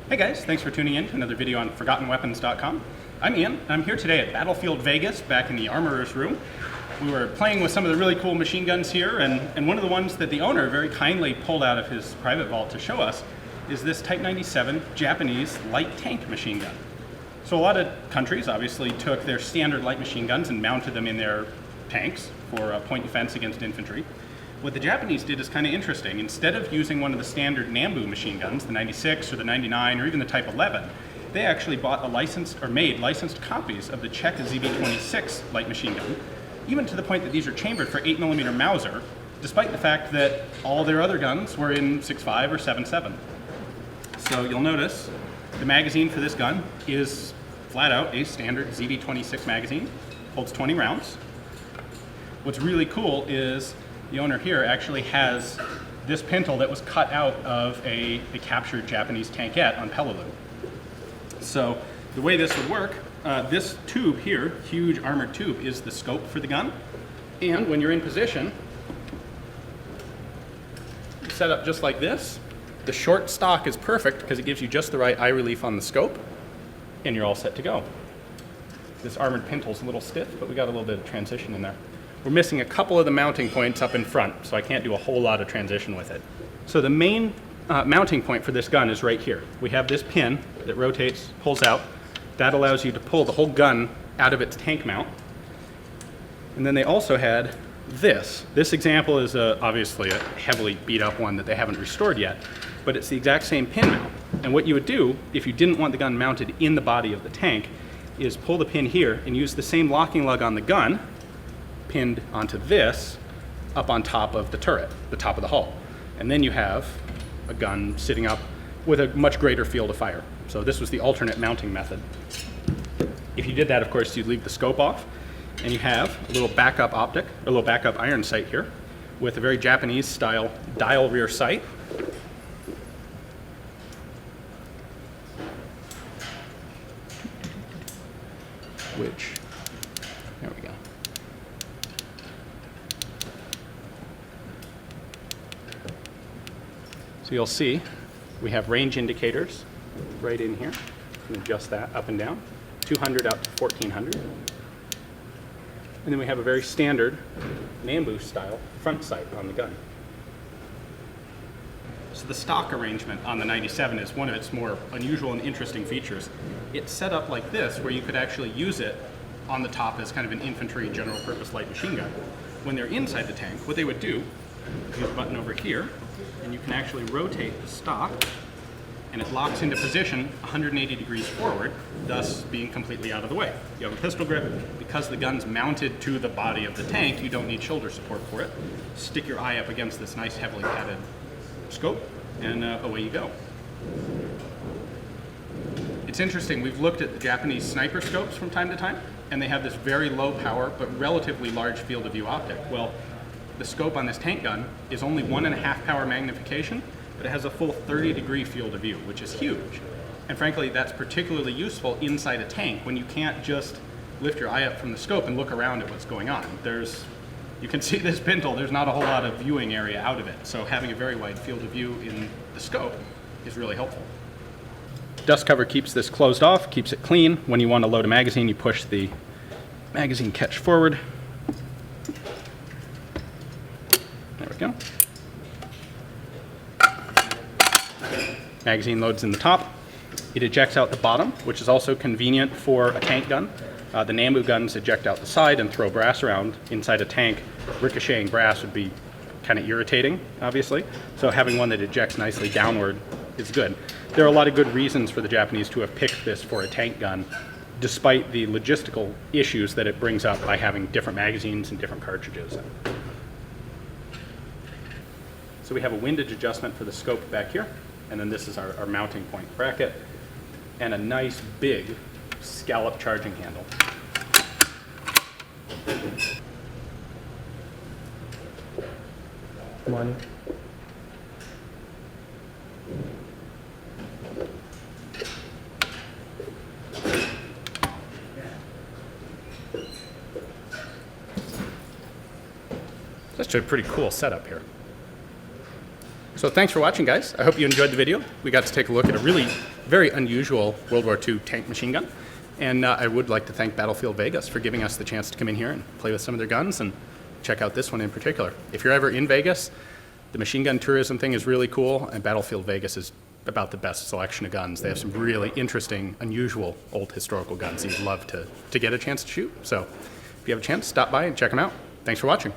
Hey guys, thanks for tuning in to another video on ForgottenWeapons.com. I'm Ian. I'm here today at Battlefield Vegas, back in the Armorer's Room. We were playing with some of the really cool machine guns here, and one of the ones that the owner very kindly pulled out of his private vault to show us is this Type 97 Japanese light tank machine gun. So a lot of countries obviously took their standard light machine guns and mounted them in their tanks for point defense against infantry. What the Japanese did is kind of interesting. Instead of using one of the standard Nambu machine guns, the 96 or the 99 or even the Type 11, they actually bought a licensed or made licensed copies of the Czech ZB-26 light machine gun, even to the point that these are chambered for 8mm Mauser, despite the fact that all their other guns were in 6.5 or 7.7. So you'll notice the magazine for this gun is flat out a standard ZB-26 magazine, holds 20 rounds. What's really cool is the owner here actually has this pintle that was cut out of a captured Japanese tankette on Peleliu. So the way this would work, this tube here, huge armored tube, is the scope for the gun. And when you're in position, you set up just like this. The short stock is perfect because it gives you just the right eye relief on the scope, and you're all set to go. This armored pintle's a little stiff, but we got a little bit of transition in there. We're missing a couple of the mounting points up in front, so I can't do a whole lot of transition with it. So the main mounting point for this gun is right here. We have this pin that rotates, pulls out. That allows you to pull the whole gun out of its tank mount. And then they also had this. This example is obviously a heavily beat up one that they haven't restored yet, but it's the exact same pin mount. And what you would do if you didn't want the gun mounted in the body of the tank is pull the pin here and use the same locking lug on the gun pinned onto this up on top of the turret, the top of the hull. And then you have a gun sitting up with a much greater field of fire. So this was the alternate mounting method. If you did that, of course, you'd leave the scope off, and you have a little backup optic, a little backup iron sight here with a very Japanese style dial rear sight. Which, there we go. So you'll see we have range indicators right in here. You can adjust that up and down, 200 out to 1400. And then we have a very standard Nambu style front sight on the gun. So the stock arrangement on the 97 is one of its more unusual and interesting features. It's set up like this, where you could actually use it on the top as kind of an infantry general purpose light machine gun. When they're inside the tank, what they would do, use a button over here, and you can actually rotate the stock, and it locks into position 180 degrees forward, thus being completely out of the way. You have a pistol grip. Because the gun's mounted to the body of the tank, you don't need shoulder support for it. Stick your eye up against this nice heavily padded scope, and away you go. It's interesting, we've looked at the Japanese sniper scopes from time to time, and they have this very low power but relatively large field of view optic. Well, the scope on this tank gun is only 1.5 power magnification, but it has a full 30-degree field of view, which is huge. And frankly, that's particularly useful inside a tank when you can't just lift your eye up from the scope and look around at what's going on. You can see this pintle, there's not a whole lot of viewing area out of it, so having a very wide field of view in the scope is really helpful. Dust cover keeps this closed off, keeps it clean. When you want to load a magazine, you push the magazine catch forward. There we go. Magazine loads in the top. It ejects out the bottom, which is also convenient for a tank gun. The Nambu guns eject out the side and throw brass around. Inside a tank, ricocheting brass would be kind of irritating, obviously. So having one that ejects nicely downward is good. There are a lot of good reasons for the Japanese to have picked this for a tank gun, despite the logistical issues that it brings up by having different magazines and different cartridges. So we have a windage adjustment for the scope back here, and then this is our mounting point bracket, and a nice big scallop charging handle. Come on. That's actually a pretty cool setup here. So thanks for watching, guys. I hope you enjoyed the video. We got to take a look at a really very unusual World War II tank machine gun. And I would like to thank Battlefield Vegas for giving us the chance to come in here and play with some of their guns and check out this one in particular. If you're ever in Vegas, the machine gun tourism thing is really cool, and Battlefield Vegas is about the best selection of guns. They have some really interesting, unusual, old historical guns you'd love to get a chance to shoot. So if you have a chance, stop by and check them out. Thanks for watching.